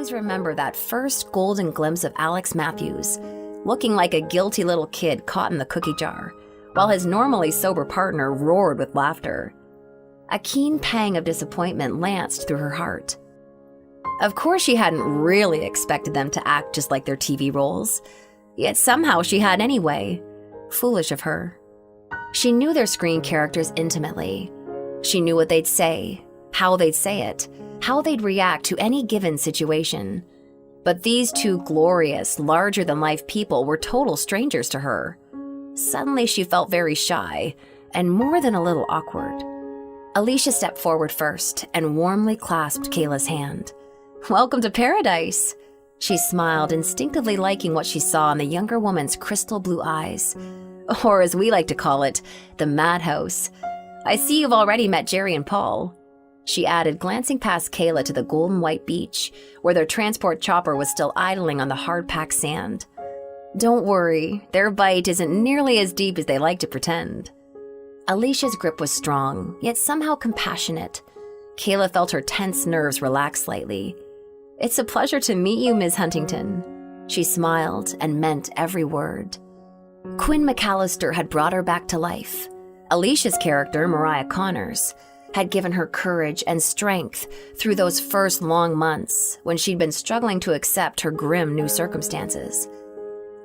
always remember that first golden glimpse of Alex Matthews, looking like a guilty little kid caught in the cookie jar, while his normally sober partner roared with laughter. A keen pang of disappointment lanced through her heart. Of course, she hadn't really expected them to act just like their TV roles, yet somehow she had anyway. Foolish of her. She knew their screen characters intimately. She knew what they'd say, how they'd say it, how they'd react to any given situation. But these two glorious, larger-than-life people were total strangers to her. Suddenly, she felt very shy, and more than a little awkward. Alicia stepped forward first and warmly clasped Kayla's hand. "Welcome to paradise." She smiled, instinctively liking what she saw in the younger woman's crystal blue eyes. Or as we like to call it, the madhouse. "I see you've already met Jerry and Paul," she added, glancing past Kayla to the golden white beach, where their transport chopper was still idling on the hard-packed sand. "Don't worry, their bite isn't nearly as deep as they like to pretend." Alicia's grip was strong, yet somehow compassionate. Kayla felt her tense nerves relax slightly. "It's a pleasure to meet you, Ms. Huntington." She smiled and meant every word. Quinn McAllister had brought her back to life. Alicia's character, Mariah Connors, had given her courage and strength through those first long months when she'd been struggling to accept her grim new circumstances.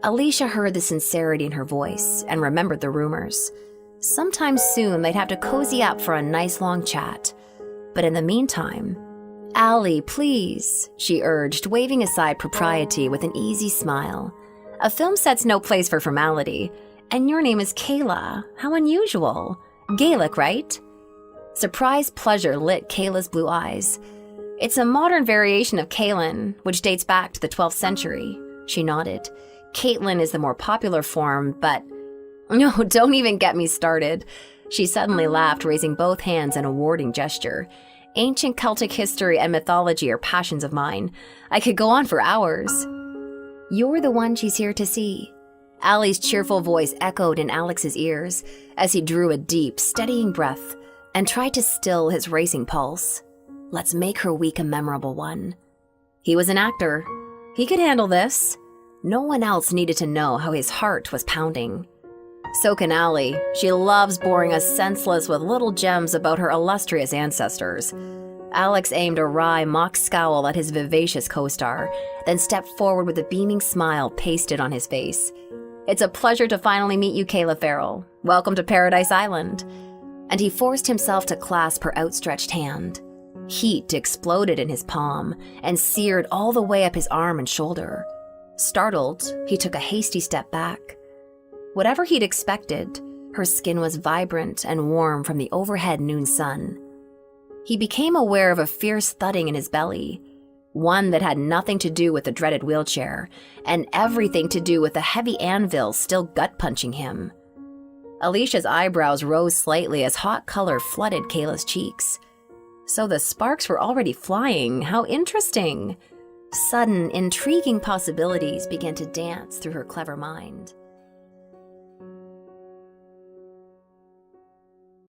Alicia heard the sincerity in her voice and remembered the rumors. Sometime soon they'd have to cozy up for a nice long chat. But in the meantime, "Allie, please," she urged, waving aside propriety with an easy smile. "A film set's no place for formality. And your name is Kayla. How unusual. Gaelic, right?" Surprised pleasure lit Kayla's blue eyes. "It's a modern variation of Kaylin, which dates back to the 12th century. She nodded. "Caitlin is the more popular form, but..." "No, don't even get me started." She suddenly laughed, raising both hands in a warding gesture. "Ancient Celtic history and mythology are passions of mine. I could go on for hours." "You're the one she's here to see." Allie's cheerful voice echoed in Alex's ears as he drew a deep, steadying breath and tried to still his racing pulse. Let's make her week a memorable one. He was an actor. He could handle this. No one else needed to know how his heart was pounding. So can Allie. She loves boring us senseless with little gems about her illustrious ancestors. Alex aimed a wry mock scowl at his vivacious co-star, then stepped forward with a beaming smile pasted on his face. "It's a pleasure to finally meet you, Kayla Ferrell. Welcome to Paradise Island." And he forced himself to clasp her outstretched hand. Heat exploded in his palm and seared all the way up his arm and shoulder. Startled, he took a hasty step back. Whatever he'd expected, her skin was vibrant and warm from the overhead noon sun. He became aware of a fierce thudding in his belly, one that had nothing to do with the dreaded wheelchair, and everything to do with the heavy anvil still gut-punching him. Alicia's eyebrows rose slightly as hot color flooded Kayla's cheeks. So the sparks were already flying. How interesting! Sudden, intriguing possibilities began to dance through her clever mind.